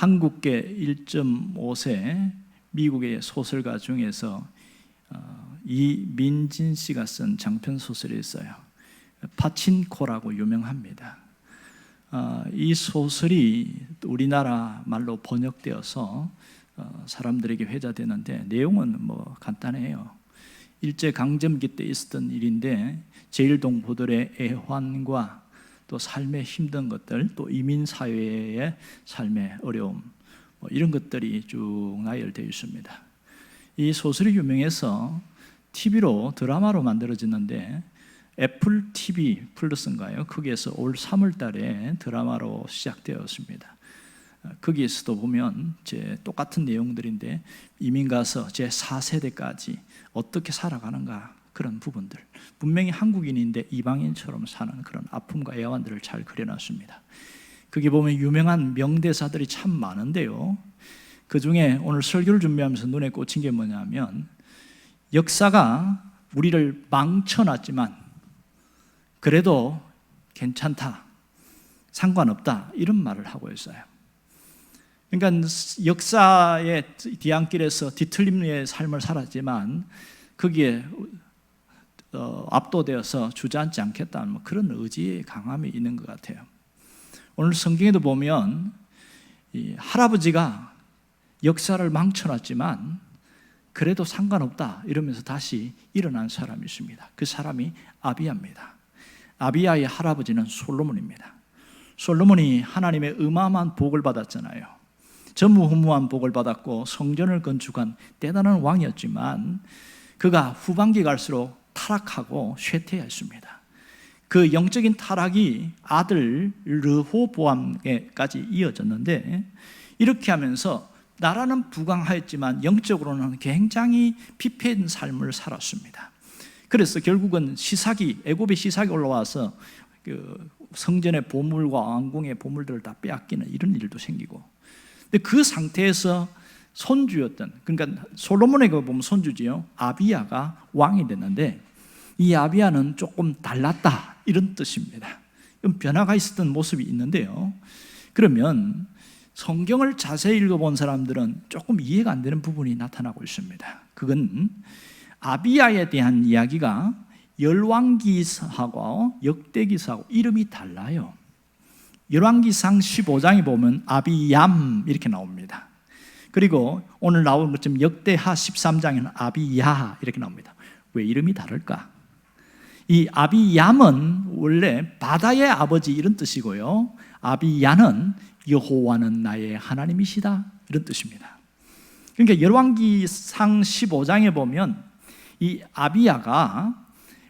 한국계 1.5세 미국의 소설가 중에서 이민진 씨가 쓴 장편 소설이 있어요. 파친코라고 유명합니다. 이 소설이 우리나라 말로 번역되어서 사람들에게 회자되는데 내용은 뭐 간단해요. 일제강점기 때 있었던 일인데 제일동포들의 애환과 또 삶의 힘든 것들, 또 이민사회의 삶의 어려움, 이런 것들이 쭉 나열되어 있습니다. 이 소설이 유명해서 TV로 드라마로 만들어졌는데 애플 TV 플러스인가요? 거기에서 올 3월 달에 드라마로 시작되었습니다. 거기에서도 보면 똑같은 내용들인데 이민 가서 제 4세대까지 어떻게 살아가는가, 그런 부분들, 분명히 한국인인데 이방인처럼 사는 그런 아픔과 애환들을 잘 그려놨습니다. 거기 보면 유명한 명대사들이 참 많은데요, 그 중에 오늘 설교를 준비하면서 눈에 꽂힌 게 뭐냐면, 역사가 우리를 망쳐놨지만 그래도 괜찮다, 상관없다, 이런 말을 하고 있어요. 그러니까 역사의 뒤안길에서 뒤틀림의 삶을 살았지만 거기에 압도되어서 주저앉지 않겠다는 그런 의지의 강함이 있는 것 같아요. 오늘 성경에도 보면 이 할아버지가 역사를 망쳐놨지만 그래도 상관없다 이러면서 다시 일어난 사람이 있습니다. 그 사람이 아비야입니다. 아비야의 할아버지는 솔로몬입니다. 솔로몬이 하나님의 어마어마한 복을 받았잖아요. 전무후무한 복을 받았고 성전을 건축한 대단한 왕이었지만 그가 후반기 갈수록 타락하고 쇠퇴했습니다. 그 영적인 타락이 아들 르호보암에까지 이어졌는데, 이렇게 하면서 나라는 부강하였지만 영적으로는 굉장히 피폐한 삶을 살았습니다. 그래서 결국은 애굽의 시삭이 올라와서 그 성전의 보물과 왕궁의 보물들을 다 빼앗기는 이런 일도 생기고, 근데 그 상태에서 손주였던, 그러니까 솔로몬에게 보면 손주지요, 아비야가 왕이 됐는데 이 아비야는 조금 달랐다 이런 뜻입니다. 변화가 있었던 모습이 있는데요, 그러면 성경을 자세히 읽어본 사람들은 조금 이해가 안 되는 부분이 나타나고 있습니다. 그건 아비야에 대한 이야기가 열왕기사하고 역대기사하고 이름이 달라요. 열왕기상 15장에 보면 아비얌 이렇게 나옵니다. 그리고 오늘 나온 것처럼 역대하 13장에는 아비야 이렇게 나옵니다. 왜 이름이 다를까? 이 아비얌은 원래 바다의 아버지 이런 뜻이고요, 아비야는 여호와는 나의 하나님이시다 이런 뜻입니다. 그러니까 열왕기상 15장에 보면 이 아비야가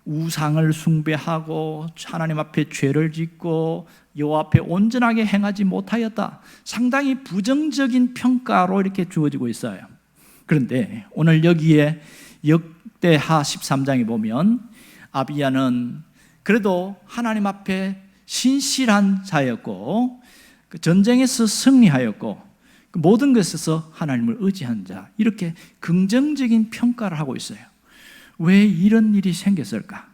우상을 숭배하고 하나님 앞에 죄를 짓고 여호와 앞에 온전하게 행하지 못하였다, 상당히 부정적인 평가로 이렇게 주어지고 있어요. 그런데 오늘 여기에 역대하 13장에 보면 아비야는 그래도 하나님 앞에 신실한 자였고 전쟁에서 승리하였고 모든 것에서 하나님을 의지한 자, 이렇게 긍정적인 평가를 하고 있어요. 왜 이런 일이 생겼을까?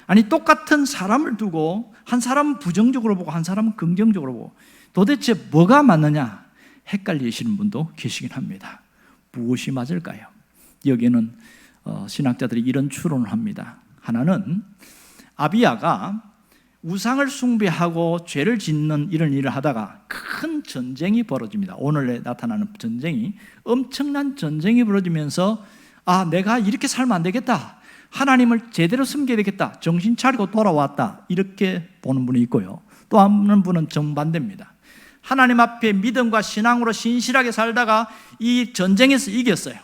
아니, 똑같은 사람을 두고 한 사람은 부정적으로 보고 한 사람은 긍정적으로 보고 도대체 뭐가 맞느냐 헷갈리시는 분도 계시긴 합니다. 무엇이 맞을까요? 여기에는 신학자들이 이런 추론을 합니다. 하나는 아비야가 우상을 숭배하고 죄를 짓는 이런 일을 하다가 큰 전쟁이 벌어집니다. 오늘에 나타나는 전쟁이, 엄청난 전쟁이 벌어지면서 내가 이렇게 살면 안 되겠다, 하나님을 제대로 섬겨야 되겠다, 정신 차리고 돌아왔다, 이렇게 보는 분이 있고요, 또 한 분은 정반대입니다. 하나님 앞에 믿음과 신앙으로 신실하게 살다가 이 전쟁에서 이겼어요.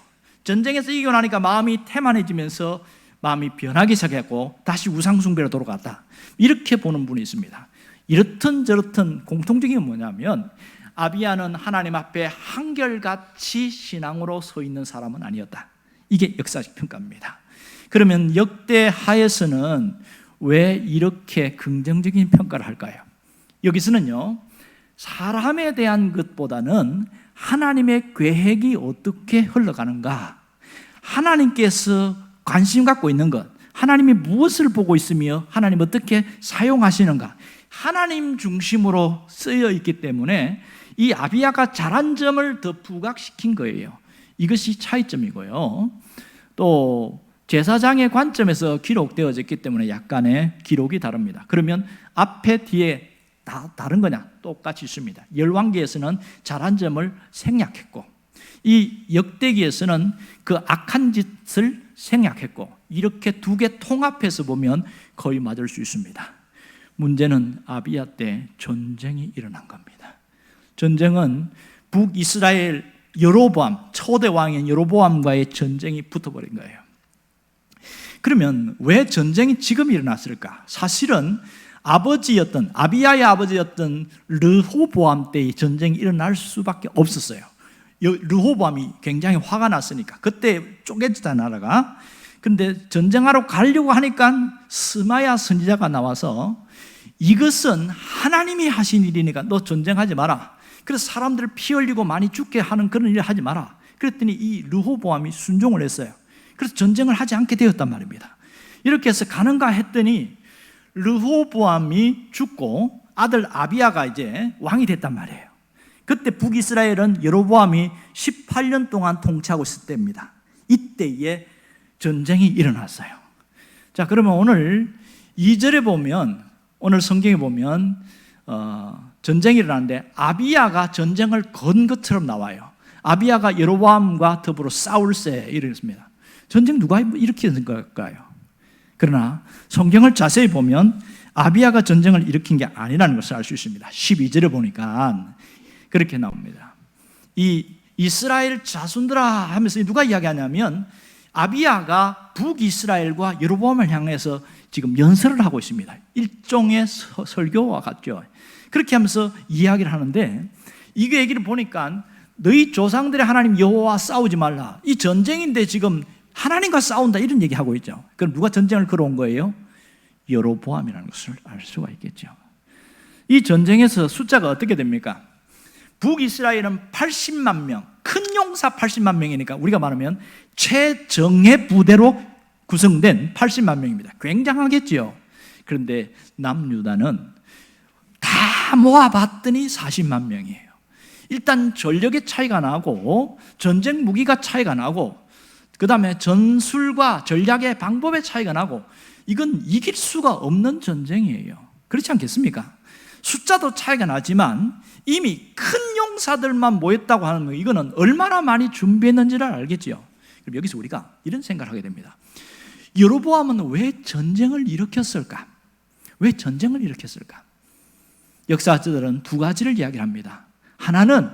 전쟁에서 이기고 나니까 마음이 태만해지면서 마음이 변하기 시작했고 다시 우상숭배로 돌아갔다, 이렇게 보는 분이 있습니다. 이렇든 저렇든 공통적인 게 뭐냐면 아비야는 하나님 앞에 한결같이 신앙으로 서 있는 사람은 아니었다, 이게 역사적 평가입니다. 그러면 역대하에서는 왜 이렇게 긍정적인 평가를 할까요? 여기서는요, 사람에 대한 것보다는 하나님의 계획이 어떻게 흘러가는가, 하나님께서 관심 갖고 있는 것, 하나님이 무엇을 보고 있으며 하나님 어떻게 사용하시는가, 하나님 중심으로 쓰여 있기 때문에 이 아비야가 잘한 점을 더 부각시킨 거예요. 이것이 차이점이고요. 또 제사장의 관점에서 기록되어졌기 때문에 약간의 기록이 다릅니다. 그러면 앞에 뒤에 다 다른 거냐? 똑같이 있습니다. 열왕기에서는 잘한 점을 생략했고, 이 역대기에서는 그 악한 짓을 생략했고, 이렇게 두 개 통합해서 보면 거의 맞을 수 있습니다. 문제는 아비야 때 전쟁이 일어난 겁니다. 전쟁은 북이스라엘 여로보암, 초대 왕인 여로보암과의 전쟁이 붙어버린 거예요. 그러면 왜 전쟁이 지금 일어났을까? 사실은 아비야의 아버지였던 르호보암 때의 전쟁이 일어날 수밖에 없었어요. 르호보암이 굉장히 화가 났으니까. 그때 쪼개졌다 나라가. 근데 전쟁하러 가려고 하니까 스마야 선지자가 나와서 이것은 하나님이 하신 일이니까 너 전쟁하지 마라. 그래서 사람들 피 흘리고 많이 죽게 하는 그런 일을 하지 마라. 그랬더니 이 르호보암이 순종을 했어요. 그래서 전쟁을 하지 않게 되었단 말입니다. 이렇게 해서 가는가 했더니 르호보암이 죽고 아들 아비야가 이제 왕이 됐단 말이에요. 그때 북이스라엘은 여로보암이 18년 동안 통치하고 있을 때입니다. 이때에 전쟁이 일어났어요. 자, 그러면 오늘 2절에 보면, 오늘 성경에 보면 전쟁이 일어났는데 아비야가 전쟁을 건 것처럼 나와요. 아비야가 여로보암과 더불어 싸울세 이랬습니다. 전쟁 누가 일으킨 걸까요? 그러나 성경을 자세히 보면 아비야가 전쟁을 일으킨 게 아니라는 것을 알 수 있습니다. 12절에 보니까 그렇게 나옵니다. 이 이스라엘 자손들아 하면서 누가 이야기하냐면 아비야가 북이스라엘과 여로보암을 향해서 지금 연설을 하고 있습니다. 일종의 설교와 같죠. 그렇게 하면서 이야기를 하는데, 이게 얘기를 보니까 너희 조상들의 하나님 여호와와 싸우지 말라. 이 전쟁인데 지금 하나님과 싸운다 이런 얘기하고 있죠. 그럼 누가 전쟁을 걸어온 거예요? 여로보암이라는 것을 알 수가 있겠죠. 이 전쟁에서 숫자가 어떻게 됩니까? 북이스라엘은 80만 명, 큰 용사 80만 명이니까 우리가 말하면 최정예 부대로 구성된 80만 명입니다. 굉장하겠지요. 그런데 남유다는 다 모아봤더니 40만 명이에요. 일단 전력의 차이가 나고 전쟁 무기가 차이가 나고 그 다음에 전술과 전략의 방법의 차이가 나고, 이건 이길 수가 없는 전쟁이에요. 그렇지 않겠습니까? 숫자도 차이가 나지만 이미 큰 용사들만 모였다고 하는 거, 이거는 얼마나 많이 준비했는지를 알겠죠. 그럼 여기서 우리가 이런 생각을 하게 됩니다. 여로보암은 왜 전쟁을 일으켰을까? 왜 전쟁을 일으켰을까? 역사학자들은 두 가지를 이야기합니다. 하나는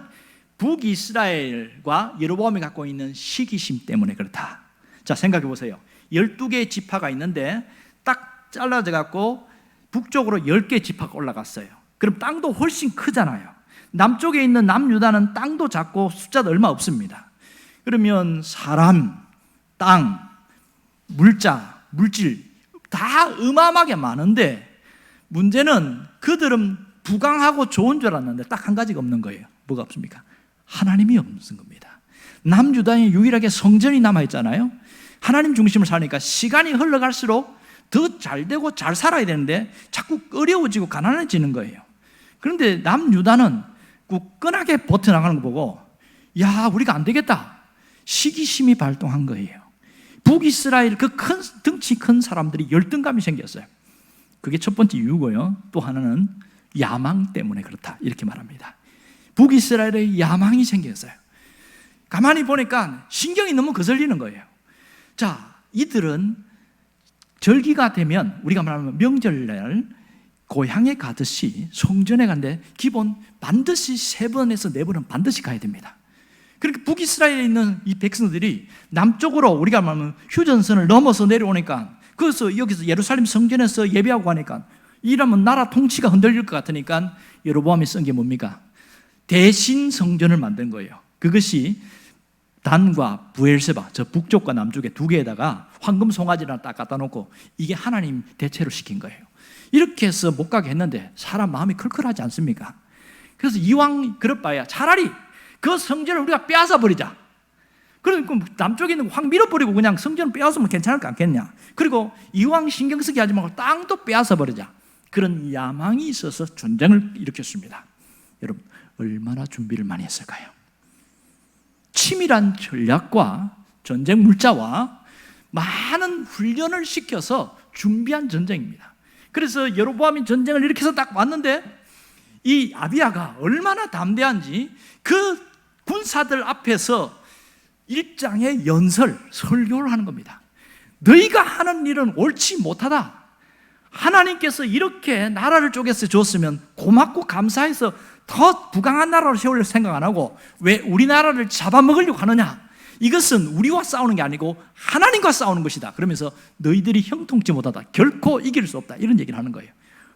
북이스라엘과 여로보암이 갖고 있는 시기심 때문에 그렇다. 자, 생각해 보세요. 12개의 지파가 있는데 딱 잘라져 갖고 북쪽으로 10개의 지파가 올라갔어요. 그럼 땅도 훨씬 크잖아요. 남쪽에 있는 남유다는 땅도 작고 숫자도 얼마 없습니다. 그러면 사람, 땅, 물자, 물질 다 어마어마하게 많은데, 문제는 그들은 부강하고 좋은 줄 알았는데 딱 한 가지가 없는 거예요. 뭐가 없습니까? 하나님이 없는 겁니다. 남유다에 유일하게 성전이 남아있잖아요. 하나님 중심을 사니까 시간이 흘러갈수록 더 잘되고 잘 살아야 되는데 자꾸 어려워지고 가난해지는 거예요. 그런데 남유다는 굳건하게 버텨나가는 거 보고, 야, 우리가 안 되겠다, 시기심이 발동한 거예요. 북이스라엘 그 큰 덩치 큰 사람들이 열등감이 생겼어요. 그게 첫 번째 이유고요. 또 하나는 야망 때문에 그렇다 이렇게 말합니다. 북이스라엘에 야망이 생겼어요. 가만히 보니까 신경이 너무 거슬리는 거예요. 자, 이들은 절기가 되면, 우리가 말하면 명절날 고향에 가듯이 성전에 가는데 기본 반드시 3번에서 4번은 반드시 가야 됩니다. 그러니까 북이스라엘에 있는 이 백성들이 남쪽으로 우리가 말하면 휴전선을 넘어서 내려오니까, 그래서 여기서 예루살렘 성전에서 예배하고 하니까 이러면 나라 통치가 흔들릴 것 같으니까 여로보암이 쓴 게 뭡니까? 대신 성전을 만든 거예요. 그것이 단과 부엘세바, 저 북쪽과 남쪽에 두 개에다가 황금 송아지를 딱 갖다 놓고 이게 하나님 대체로 시킨 거예요. 이렇게 해서 못 가게 했는데 사람 마음이 클클하지 않습니까? 그래서 이왕 그럴 바에야 차라리 그 성전을 우리가 빼앗아 버리자. 그러니까 남쪽에 있는 거 확 밀어버리고 그냥 성전을 빼앗으면 괜찮을 거 않겠냐. 그리고 이왕 신경 쓰게 하지 말고 땅도 빼앗아 버리자. 그런 야망이 있어서 전쟁을 일으켰습니다. 여러분, 얼마나 준비를 많이 했을까요? 치밀한 전략과 전쟁 물자와 많은 훈련을 시켜서 준비한 전쟁입니다. 그래서 여로보암이 전쟁을 이렇게 해서 딱 왔는데 이 아비야가 얼마나 담대한지 그 군사들 앞에서 일장의 설교를 하는 겁니다. 너희가 하는 일은 옳지 못하다. 하나님께서 이렇게 나라를 쪼개서 줬으면 고맙고 감사해서 더 부강한 나라로 세울 생각 안 하고 왜 우리나라를 잡아먹으려고 하느냐? 이것은 우리와 싸우는 게 아니고 하나님과 싸우는 것이다. 그러면서 너희들이 형통치 못하다. 결코 이길 수 없다. 이런 얘기를 하는 거예요.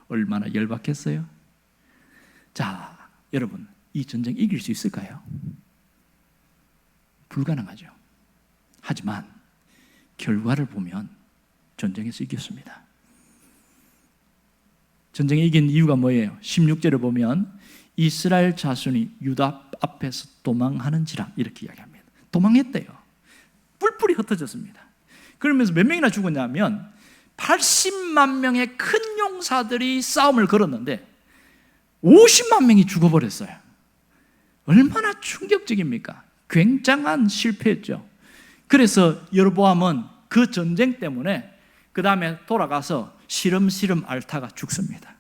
얼마나 열받겠어요? 자, 여러분, 이 전쟁 이길 수 있을까요? 불가능하죠. 하지만 결과를 보면 전쟁에서 이겼습니다. 전쟁에 이긴 이유가 뭐예요? 16절을 보면 이스라엘 자손이 유다 앞에서 도망하는지라 이렇게 이야기합니다. 도망했대요. 뿔뿔이 흩어졌습니다. 그러면서 몇 명이나 죽었냐면 80만 명의 큰 용사들이 싸움을 걸었는데 50만 명이 죽어버렸어요. 얼마나 충격적입니까? 굉장한 실패였죠. 그래서 여로보암은 그 전쟁 때문에 그 다음에 돌아가서 시름시름 앓다가 죽습니다.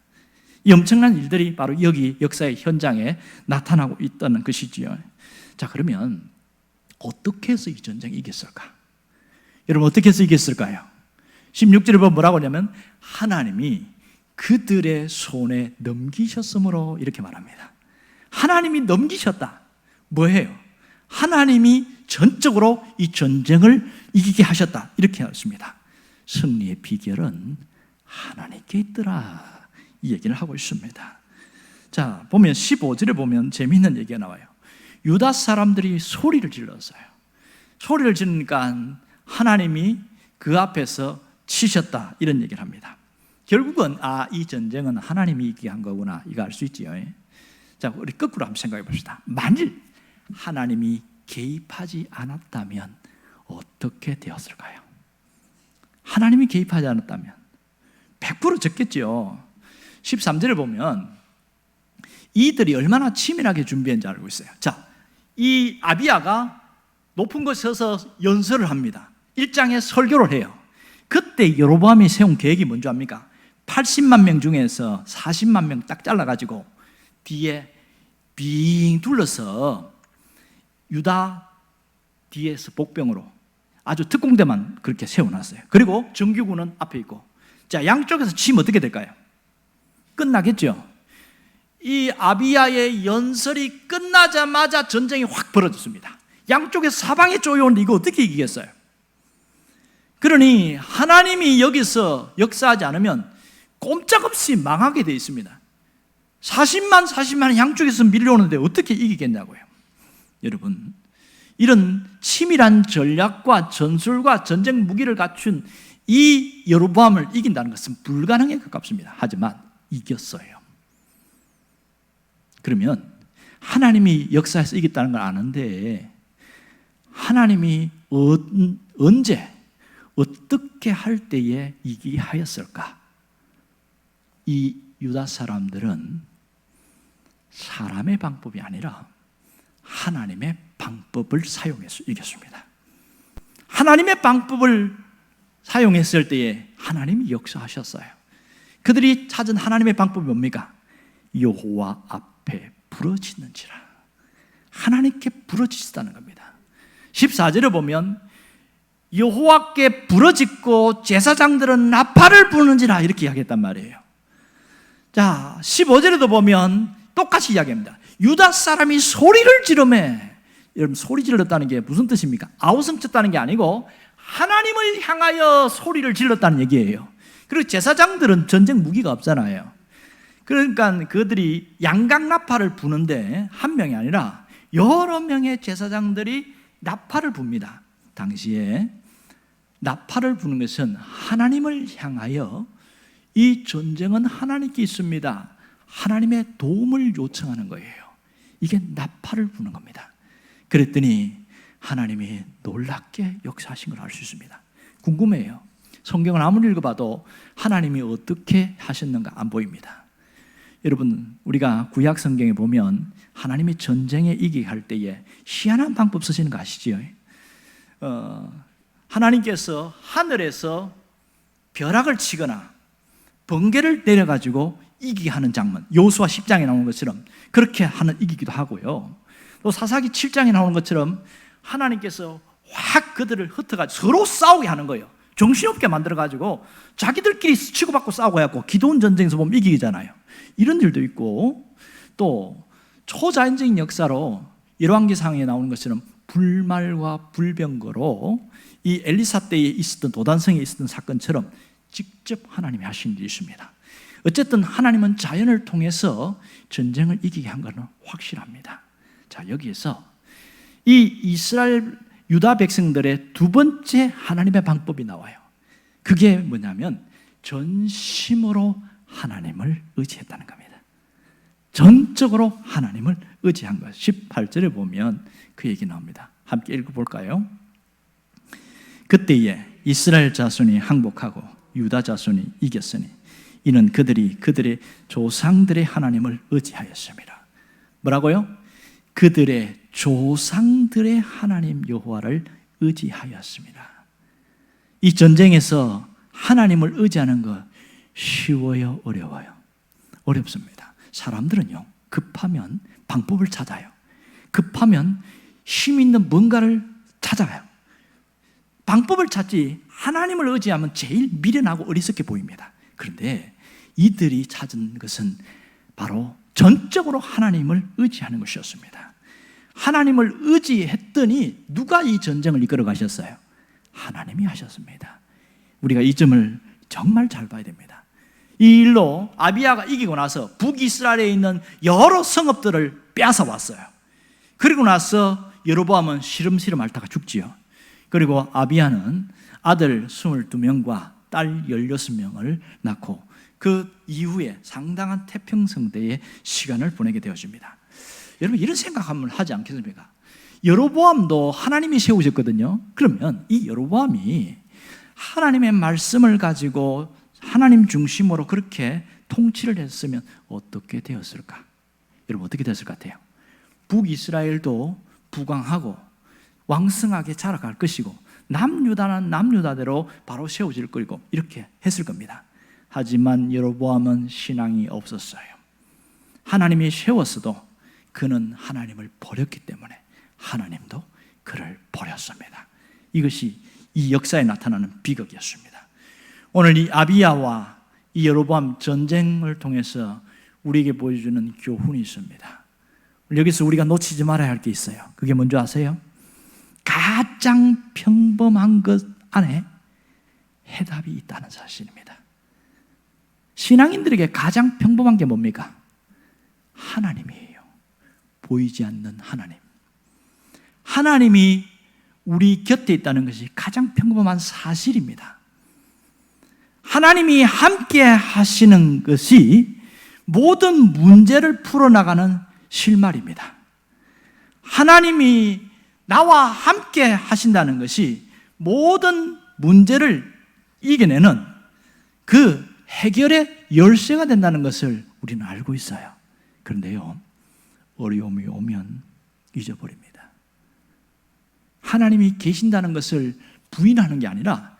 이 엄청난 일들이 바로 여기 역사의 현장에 나타나고 있다는 것이지요. 자, 그러면 어떻게 해서 이 전쟁을 이겼을까? 여러분, 어떻게 해서 이겼을까요? 16절에 보면 뭐라고 하냐면 하나님이 그들의 손에 넘기셨으므로 이렇게 말합니다. 하나님이 넘기셨다. 뭐예요? 하나님이 전적으로 이 전쟁을 이기게 하셨다. 이렇게 했습니다. 승리의 비결은 하나님께 있더라. 이 얘기를 하고 있습니다. 자, 보면 15절에 보면 재미있는 얘기가 나와요. 유다 사람들이 소리를 질렀어요. 소리를 지르니까 하나님이 그 앞에서 치셨다. 이런 얘기를 합니다. 결국은 이 전쟁은 하나님이 이기게 한 거구나. 이거 알 수 있지요. 자, 우리 거꾸로 한번 생각해 봅시다. 만일 하나님이 개입하지 않았다면 어떻게 되었을까요? 하나님이 개입하지 않았다면 100% 졌겠죠. 13절을 보면 이들이 얼마나 치밀하게 준비했는지 알고 있어요. 자, 이 아비야가 높은 곳에 서서 연설을 합니다. 일장에 설교를 해요. 그때 여로보암이 세운 계획이 뭔지 압니까? 80만 명 중에서 40만 명 딱 잘라가지고 뒤에 빙 둘러서 유다 뒤에서 복병으로 아주 특공대만 그렇게 세워놨어요. 그리고 정규군은 앞에 있고, 자, 양쪽에서 치면 어떻게 될까요? 끝나겠죠. 이 아비야의 연설이 끝나자마자 전쟁이 확 벌어졌습니다. 양쪽에서 사방에 쪼여오는데 이거 어떻게 이기겠어요? 그러니 하나님이 여기서 역사하지 않으면 꼼짝없이 망하게 되어 있습니다. 40만 양쪽에서 밀려오는데 어떻게 이기겠냐고요. 여러분, 이런 치밀한 전략과 전술과 전쟁 무기를 갖춘 이 여로보암을 이긴다는 것은 불가능에 가깝습니다. 하지만 이겼어요. 그러면 하나님이 역사에서 이겼다는 걸 아는데 하나님이 언제 어떻게 할 때에 이기게 하였을까? 이 유다 사람들은 사람의 방법이 아니라 하나님의 방법을 사용해서 이겼습니다. 하나님의 방법을 사용했을 때에 하나님이 역사하셨어요. 그들이 찾은 하나님의 방법이 뭡니까? 여호와 앞에 부르짖는지라. 하나님께 부르짖다는 겁니다. 14절을 보면 여호와께 부르짖고 제사장들은 나팔을 부는지라 이렇게 이야기했단 말이에요. 자, 15절에도 보면 똑같이 이야기합니다. 유다 사람이 소리를 지르매. 여러분, 소리 질렀다는 게 무슨 뜻입니까? 아우성 쳤다는 게 아니고 하나님을 향하여 소리를 질렀다는 얘기예요. 그리고 제사장들은 전쟁 무기가 없잖아요. 그러니까 그들이 양각나팔을 부는데 한 명이 아니라 여러 명의 제사장들이 나팔을 붑니다. 당시에 나팔을 부는 것은 하나님을 향하여 이 전쟁은 하나님께 있습니다. 하나님의 도움을 요청하는 거예요. 이게 나팔을 부는 겁니다. 그랬더니 하나님이 놀랍게 역사하신 걸 알 수 있습니다. 궁금해요. 성경을 아무리 읽어봐도 하나님이 어떻게 하셨는가 안 보입니다. 여러분, 우리가 구약 성경에 보면 하나님이 전쟁에 이기게 할 때에 희한한 방법 쓰시는 거 아시죠? 하나님께서 하늘에서 벼락을 치거나 번개를 내려가지고 이기게 하는 장면, 여호수아 10장에 나오는 것처럼 그렇게 하는 이기기도 하고요. 또 사사기 7장에 나오는 것처럼 하나님께서 확 그들을 흩어가지고 서로 싸우게 하는 거예요. 정신없게 만들어가지고 자기들끼리 치고받고 싸우고 해갖고 기도원 전쟁에서 보면 이기잖아요. 이런 일도 있고, 또 초자연적인 역사로 열왕기상에 나오는 것처럼 불말과 불병거로 이 엘리사 때에 있었던 도단성에 있었던 사건처럼 직접 하나님이 하신 일이 있습니다. 어쨌든 하나님은 자연을 통해서 전쟁을 이기게 한 것은 확실합니다. 자, 여기에서 이 이스라엘 유다 백성들의 두 번째 하나님의 방법이 나와요. 그게 뭐냐면 전심으로 하나님을 의지했다는 겁니다. 전적으로 하나님을 의지한 것. 18절에 보면 그 얘기 나옵니다. 함께 읽어볼까요? 그때에 이스라엘 자손이 항복하고 유다 자손이 이겼으니 이는 그들이 그들의 조상들의 하나님을 의지하였습니다. 뭐라고요? 그들의 조상들의 하나님 여호와를 의지하였습니다. 이 전쟁에서 하나님을 의지하는 것 쉬워요, 어려워요? 어렵습니다. 사람들은요, 급하면 방법을 찾아요. 급하면 힘 있는 뭔가를 찾아요. 방법을 찾지 하나님을 의지하면 제일 미련하고 어리석게 보입니다. 그런데 이들이 찾은 것은 바로 전적으로 하나님을 의지하는 것이었습니다. 하나님을 의지했더니 누가 이 전쟁을 이끌어 가셨어요? 하나님이 하셨습니다. 우리가 이 점을 정말 잘 봐야 됩니다. 이 일로 아비야가 이기고 나서 북이스라엘에 있는 여러 성읍들을 빼앗아 왔어요. 그리고 나서 여로보암은 시름시름 앓다가 죽지요. 그리고 아비야는 아들 22명과 딸 16명을 낳고 그 이후에 상당한 태평성대의 시간을 보내게 되어집니다. 여러분, 이런 생각 한번 하지 않겠습니까? 여로보암도 하나님이 세우셨거든요. 그러면 이 여로보암이 하나님의 말씀을 가지고 하나님 중심으로 그렇게 통치를 했으면 어떻게 되었을까? 여러분, 어떻게 됐을 것 같아요? 북이스라엘도 부강하고 왕성하게 자라갈 것이고 남유다는 남유다대로 바로 세워질 것이고 이렇게 했을 겁니다. 하지만 여로보암은 신앙이 없었어요. 하나님이 세웠어도 그는 하나님을 버렸기 때문에 하나님도 그를 버렸습니다. 이것이 이 역사에 나타나는 비극이었습니다. 오늘 이 아비야와 이 여로보암 전쟁을 통해서 우리에게 보여주는 교훈이 있습니다. 여기서 우리가 놓치지 말아야 할 게 있어요. 그게 뭔지 아세요? 가장 평범한 것 안에 해답이 있다는 사실입니다. 신앙인들에게 가장 평범한 게 뭡니까? 하나님이에요. 보이지 않는 하나님. 하나님이 우리 곁에 있다는 것이 가장 평범한 사실입니다. 하나님이 함께 하시는 것이 모든 문제를 풀어나가는 실마리입니다. 하나님이 나와 함께 하신다는 것이 모든 문제를 이겨내는 그 해결의 열쇠가 된다는 것을 우리는 알고 있어요. 그런데요, 어려움이 오면 잊어버립니다. 하나님이 계신다는 것을 부인하는 게 아니라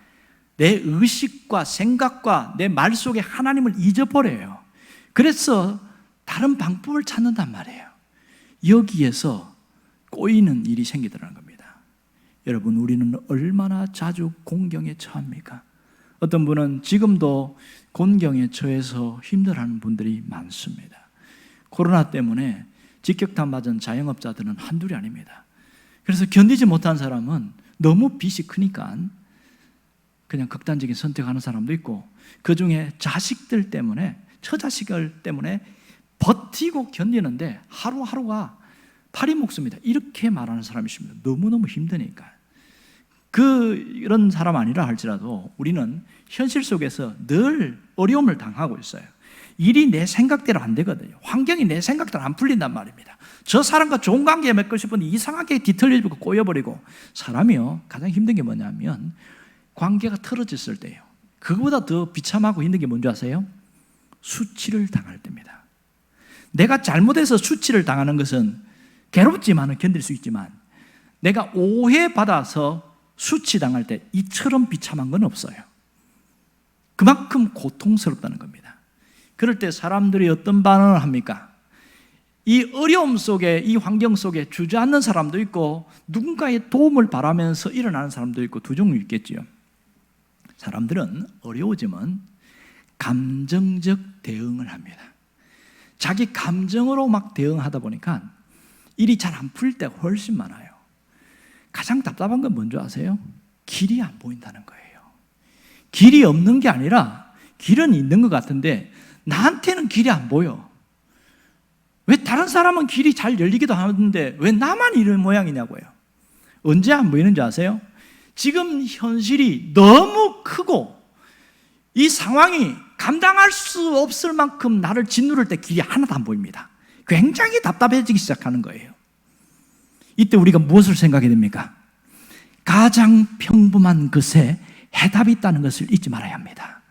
내 의식과 생각과 내 말 속에 하나님을 잊어버려요. 그래서 다른 방법을 찾는단 말이에요. 여기에서 꼬이는 일이 생기더라는 겁니다. 여러분, 우리는 얼마나 자주 곤경에 처합니까? 어떤 분은 지금도 곤경에 처해서 힘들어하는 분들이 많습니다. 코로나 때문에 직격탄 맞은 자영업자들은 한둘이 아닙니다. 그래서 견디지 못한 사람은 너무 빚이 크니까 그냥 극단적인 선택하는 사람도 있고, 그 중에 자식들 때문에, 처자식들 때문에 버티고 견디는데 하루하루가 팔이 목숨이다, 이렇게 말하는 사람이 있습니다. 너무너무 힘드니까. 그런 사람 아니라 할지라도 우리는 현실 속에서 늘 어려움을 당하고 있어요. 일이 내 생각대로 안 되거든요. 환경이 내 생각대로 안 풀린단 말입니다. 저 사람과 좋은 관계 맺고 싶은데 이상하게 뒤틀리고 꼬여버리고. 사람이요, 가장 힘든 게 뭐냐면 관계가 틀어졌을 때예요. 그거보다 더 비참하고 힘든 게 뭔지 아세요? 수치를 당할 때입니다. 내가 잘못해서 수치를 당하는 것은 괴롭지만은 견딜 수 있지만 내가 오해받아서 수치당할 때 이처럼 비참한 건 없어요. 그만큼 고통스럽다는 겁니다. 그럴 때 사람들이 어떤 반응을 합니까? 이 어려움 속에, 이 환경 속에 주저앉는 사람도 있고 누군가의 도움을 바라면서 일어나는 사람도 있고 두 종류 있겠지요. 사람들은 어려워지면 감정적 대응을 합니다. 자기 감정으로 막 대응하다 보니까 일이 잘 안 풀릴 때가 훨씬 많아요. 가장 답답한 건 뭔지 아세요? 길이 안 보인다는 거예요. 길이 없는 게 아니라 길은 있는 것 같은데 나한테는 길이 안 보여. 왜 다른 사람은 길이 잘 열리기도 하는데 왜 나만 이런 모양이냐고요. 언제 안 보이는지 아세요? 지금 현실이 너무 크고 이 상황이 감당할 수 없을 만큼 나를 짓누를 때 길이 하나도 안 보입니다. 굉장히 답답해지기 시작하는 거예요. 이때 우리가 무엇을 생각해야 됩니까? 가장 평범한 것에 해답이 있다는 것을 잊지 말아야 합니다.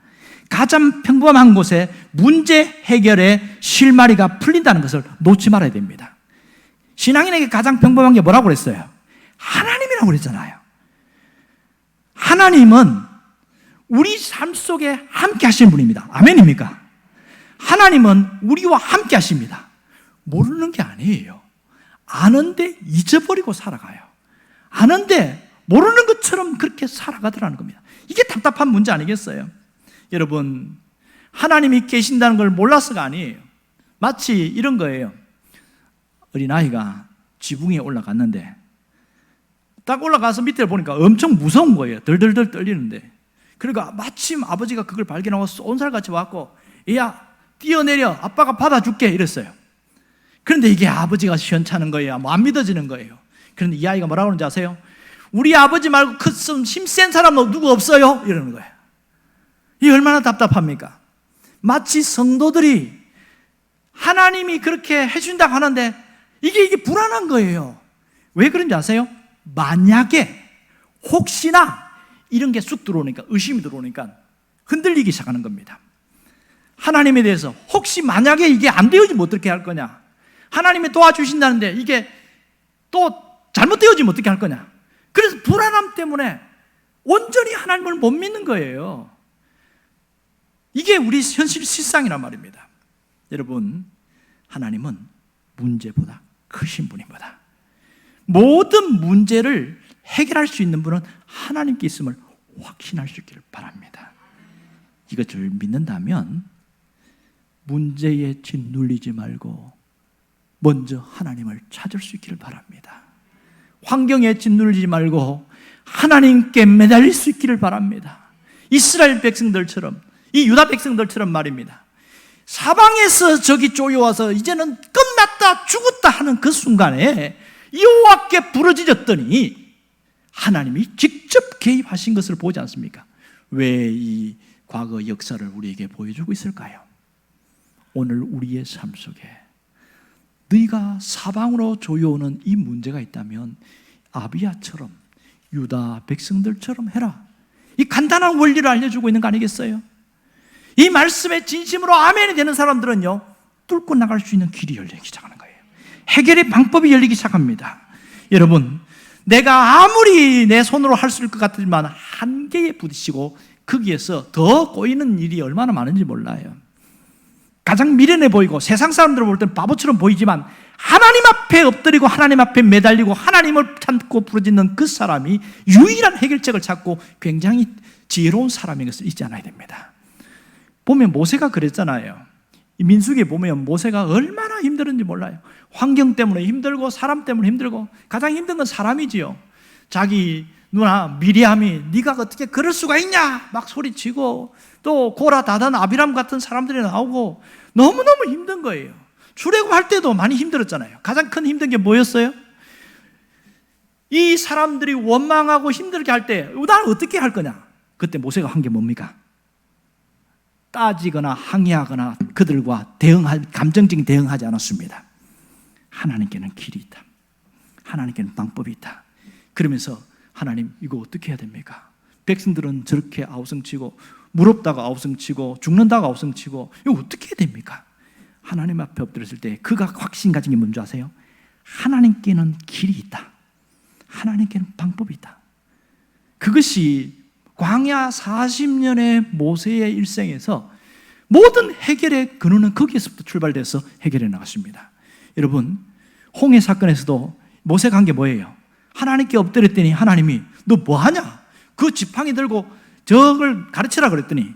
가장 평범한 곳에 문제 해결의 실마리가 풀린다는 것을 놓지 말아야 됩니다. 신앙인에게 가장 평범한 게 뭐라고 그랬어요? 하나님이라고 그랬잖아요. 하나님은 우리 삶 속에 함께 하시는 분입니다. 아멘입니까? 하나님은 우리와 함께 하십니다. 모르는 게 아니에요. 아는데 잊어버리고 살아가요. 아는데 모르는 것처럼 그렇게 살아가더라는 겁니다. 이게 답답한 문제 아니겠어요? 여러분, 하나님이 계신다는 걸 몰라서가 아니에요. 마치 이런 거예요. 어린아이가 지붕에 올라갔는데 딱 올라가서 밑에 보니까 엄청 무서운 거예요. 덜덜덜 떨리는데. 그러니까 마침 아버지가 그걸 발견하고 쏜살같이 왔고, 야, 뛰어내려, 아빠가 받아줄게 이랬어요. 그런데 이게 아버지가 시원찮은 거예요. 뭐 안 믿어지는 거예요. 그런데 이 아이가 뭐라고 하는지 아세요? 우리 아버지 말고 큰 힘센 사람 누구 없어요? 이러는 거예요. 이게 얼마나 답답합니까? 마치 성도들이 하나님이 그렇게 해준다고 하는데 이게 불안한 거예요. 왜 그런지 아세요? 만약에 혹시나 이런 게 쑥 들어오니까, 의심이 들어오니까 흔들리기 시작하는 겁니다. 하나님에 대해서 혹시 만약에 이게 안 되어지면 어떻게 할 거냐, 하나님이 도와주신다는데 이게 또 잘못되어지면 어떻게 할 거냐. 그래서 불안함 때문에 온전히 하나님을 못 믿는 거예요. 이게 우리 현실 실상이란 말입니다. 여러분, 하나님은 문제보다 크신 분입니다. 모든 문제를 해결할 수 있는 분은 하나님께 있음을 확신할 수 있기를 바랍니다. 이것을 믿는다면 문제에 짓눌리지 말고 먼저 하나님을 찾을 수 있기를 바랍니다. 환경에 짓눌리지 말고 하나님께 매달릴 수 있기를 바랍니다. 이스라엘 백성들처럼, 이 유다 백성들처럼 말입니다. 사방에서 적이 쪼여와서 이제는 끝났다, 죽었다 하는 그 순간에 여호와께 부르짖었더니 하나님이 직접 개입하신 것을 보지 않습니까? 왜 이 과거 역사를 우리에게 보여주고 있을까요? 오늘 우리의 삶 속에 네가 사방으로 조여오는 이 문제가 있다면 아비야처럼, 유다 백성들처럼 해라. 이 간단한 원리를 알려주고 있는 거 아니겠어요? 이 말씀에 진심으로 아멘이 되는 사람들은요, 뚫고 나갈 수 있는 길이 열리기 시작하는 거예요. 해결의 방법이 열리기 시작합니다. 여러분, 내가 아무리 내 손으로 할 수 있을 것 같지만 한계에 부딪히고 거기에서 더 꼬이는 일이 얼마나 많은지 몰라요. 가장 미련해 보이고 세상 사람들 볼 땐 바보처럼 보이지만 하나님 앞에 엎드리고 하나님 앞에 매달리고 하나님을 찾고 부르짖는 그 사람이 유일한 해결책을 찾고 굉장히 지혜로운 사람인 것을 잊지 않아야 됩니다. 보면 모세가 그랬잖아요. 민수기에 보면 모세가 얼마나 힘들었는지 몰라요. 환경 때문에 힘들고 사람 때문에 힘들고, 가장 힘든 건 사람이지요. 자기 누나 미리암이 네가 어떻게 그럴 수가 있냐 막 소리치고, 또 고라, 다단, 아비람 같은 사람들이 나오고 너무너무 힘든 거예요. 출애굽할 때도 많이 힘들었잖아요. 가장 큰 힘든 게 뭐였어요? 이 사람들이 원망하고 힘들게 할 때 나는 어떻게 할 거냐. 그때 모세가 한 게 뭡니까? 따지거나 항의하거나 그들과 감정적인 대응하지 않았습니다. 하나님께는 길이 있다. 하나님께는 방법이 있다. 그러면서 하나님, 이거 어떻게 해야 됩니까? 백성들은 저렇게 아우성치고, 무릎다가 아우성치고, 죽는다가 아우성치고, 이거 어떻게 해야 됩니까? 하나님 앞에 엎드렸을 때 그가 확신 가진 게 뭔지 아세요? 하나님께는 길이 있다. 하나님께는 방법이 있다. 그것이 광야 40년의 모세의 일생에서 모든 해결의 근원은 거기에서부터 출발돼서 해결해 나갔습니다. 여러분, 홍해 사건에서도 모세가 한 게 뭐예요? 하나님께 엎드렸더니 하나님이 너 뭐하냐? 그 지팡이 들고 저걸 가르치라 그랬더니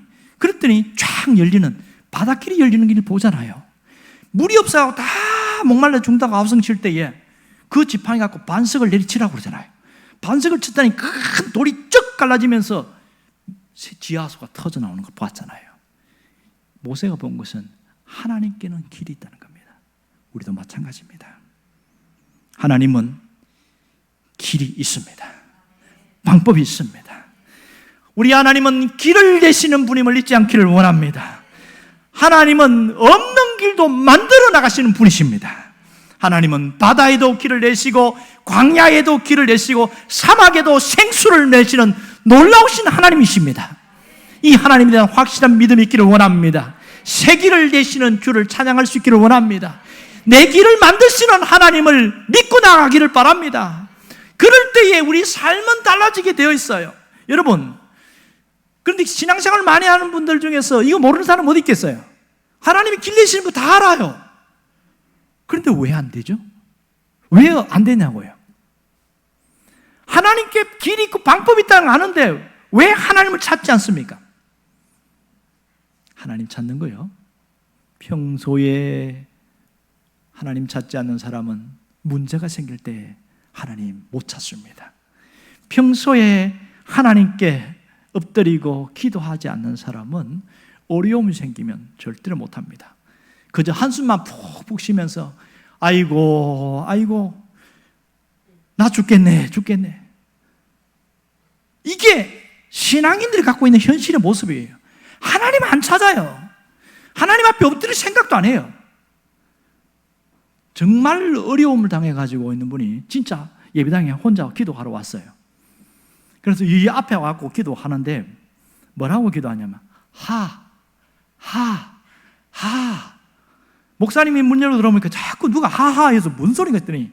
쫙 열리는 바닷길이 열리는 길을 보잖아요. 물이 없어서 다 목말라 죽다가 아우성 칠 때에 그 지팡이 갖고 반석을 내리치라고 그러잖아요. 반석을 쳤더니 큰 돌이 쩍 갈라지면서 지하수가 터져 나오는 걸 보았잖아요. 모세가 본 것은 하나님께는 길이 있다는 겁니다. 우리도 마찬가지입니다. 하나님은 길이 있습니다. 방법이 있습니다. 우리 하나님은 길을 내시는 분임을 잊지 않기를 원합니다. 하나님은 없는 길도 만들어 나가시는 분이십니다. 하나님은 바다에도 길을 내시고 광야에도 길을 내시고 사막에도 생수를 내시는 놀라우신 하나님이십니다. 이 하나님에 대한 확실한 믿음이 있기를 원합니다. 새 길을 내시는 주를 찬양할 수 있기를 원합니다. 내 길을 만드시는 하나님을 믿고 나가기를 바랍니다. 그럴 때에 우리 삶은 달라지게 되어 있어요. 여러분, 그런데 신앙생활 많이 하는 분들 중에서 이거 모르는 사람 어디 있겠어요? 하나님이 길 내시는 거 다 알아요. 그런데 왜 안 되죠? 왜 안 되냐고요? 하나님께 길이 있고 방법이 있다는 걸 아는데 왜 하나님을 찾지 않습니까? 하나님 찾는 거요. 평소에 하나님 찾지 않는 사람은 문제가 생길 때 하나님 못 찾습니다. 평소에 하나님께 엎드리고 기도하지 않는 사람은 어려움이 생기면 절대로 못합니다. 그저 한숨만 푹푹 쉬면서 아이고 나 죽겠네. 이게 신앙인들이 갖고 있는 현실의 모습이에요. 하나님 안 찾아요. 하나님 앞에 엎드릴 생각도 안 해요. 정말 어려움을 당해가지고 있는 분이 진짜 예배당에 혼자 기도하러 왔어요. 그래서 이 앞에 와서 기도하는데 뭐라고 기도하냐면 하 목사님이 문 열고 들어오니까 자꾸 누가 하하 해서 뭔 소리가 했더니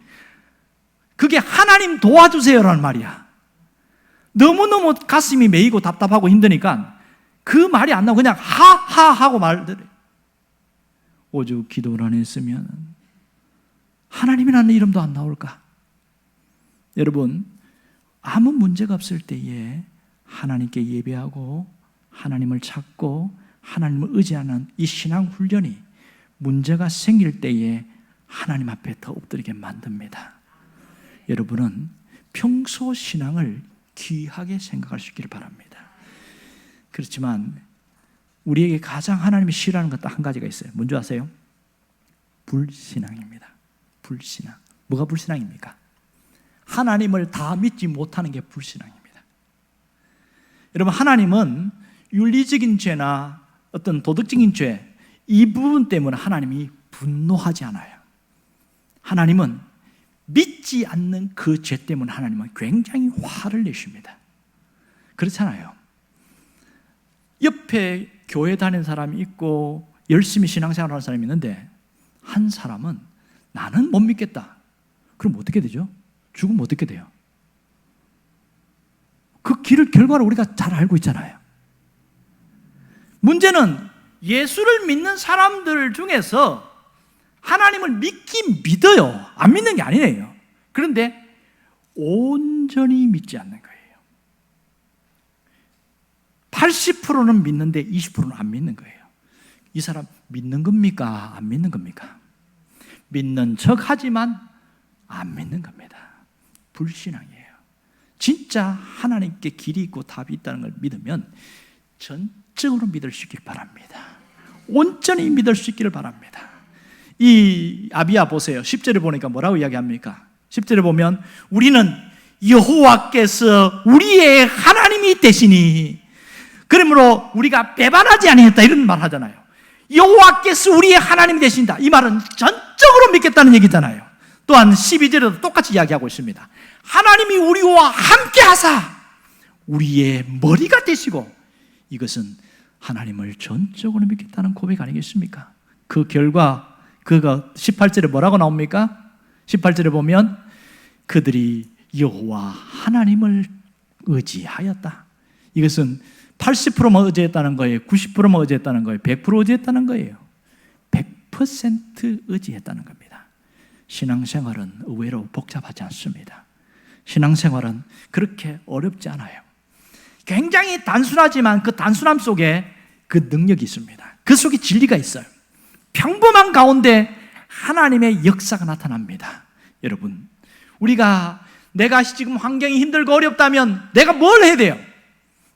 그게 하나님 도와주세요라는 말이야. 너무너무 가슴이 메이고 답답하고 힘드니까 그 말이 안 나오고 그냥 하하 하고 말들이. 오죽 기도를 안 했으면 하나님이라는 이름도 안 나올까? 여러분, 아무 문제가 없을 때에 하나님께 예배하고 하나님을 찾고 하나님을 의지하는 이 신앙 훈련이 문제가 생길 때에 하나님 앞에 더 엎드리게 만듭니다. 여러분은 평소 신앙을 귀하게 생각할 수 있기를 바랍니다. 그렇지만 우리에게 가장 하나님이 싫어하는 것 딱 한 가지가 있어요. 뭔지 아세요? 불신앙입니다. 불신앙. 뭐가 불신앙입니까? 하나님을 다 믿지 못하는 게 불신앙입니다. 여러분, 하나님은 윤리적인 죄나 어떤 도덕적인 죄, 이 부분 때문에 하나님이 분노하지 않아요. 하나님은 믿지 않는 그 죄 때문에 하나님은 굉장히 화를 내십니다. 그렇잖아요. 옆에 교회 다니는 사람이 있고 열심히 신앙생활하는 사람이 있는데 한 사람은 나는 못 믿겠다. 그럼 어떻게 되죠? 죽으면 어떻게 돼요? 그 길을 결과를 우리가 잘 알고 있잖아요. 문제는 예수를 믿는 사람들 중에서 하나님을 믿긴 믿어요. 안 믿는 게 아니에요. 그런데 온전히 믿지 않는 거예요. 80%는 믿는데 20%는 안 믿는 거예요. 이 사람 믿는 겁니까? 안 믿는 겁니까? 믿는 척 하지만 안 믿는 겁니다. 불신앙이에요. 진짜 하나님께 길이 있고 답이 있다는 걸 믿으면 전적으로 믿을 수 있길 바랍니다. 온전히 믿을 수 있기를 바랍니다. 이 아비야 보세요. 10절에 보니까 뭐라고 이야기합니까? 10절에 보면 우리는 여호와께서 우리의 하나님이 되시니 그러므로 우리가 배반하지 아니했다 이런 말 하잖아요. 여호와께서 우리의 하나님이 되신다. 이 말은 전적으로 믿겠다는 얘기잖아요. 또한 12절에도 똑같이 이야기하고 있습니다. 하나님이 우리와 함께 하사 우리의 머리가 되시고, 이것은 하나님을 전적으로 믿겠다는 고백 아니겠습니까? 그 결과 그가 18절에 뭐라고 나옵니까? 18절에 보면 그들이 여호와 하나님을 의지하였다. 이것은 80%만 의지했다는 거예요? 90%만 의지했다는 거예요? 100% 의지했다는 거예요? 100% 의지했다는 겁니다. 신앙생활은 의외로 복잡하지 않습니다. 신앙생활은 그렇게 어렵지 않아요. 굉장히 단순하지만 그 단순함 속에 그 능력이 있습니다. 그 속에 진리가 있어요. 평범한 가운데 하나님의 역사가 나타납니다. 여러분, 내가 지금 환경이 힘들고 어렵다면 내가 뭘 해야 돼요?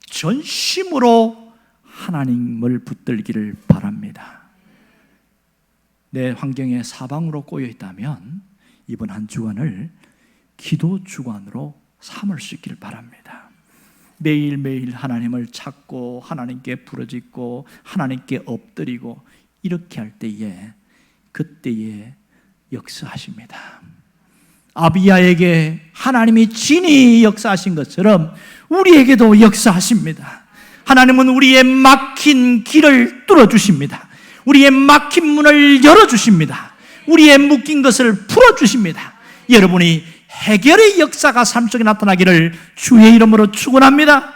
전심으로 하나님을 붙들기를 바랍니다. 내 환경에 사방으로 꼬여 있다면 이번 한 주간을 기도 주간으로 삼을 수 있기를 바랍니다. 매일매일 하나님을 찾고 하나님께 부르짖고 하나님께 엎드리고 이렇게 할 때에 그때에 역사하십니다. 아비야에게 하나님이 진히 역사하신 것처럼 우리에게도 역사하십니다. 하나님은 우리의 막힌 길을 뚫어주십니다. 우리의 막힌 문을 열어주십니다. 우리의 묶인 것을 풀어주십니다. 여러분이 해결의 역사가 삶 속에 나타나기를 주의 이름으로 축원합니다.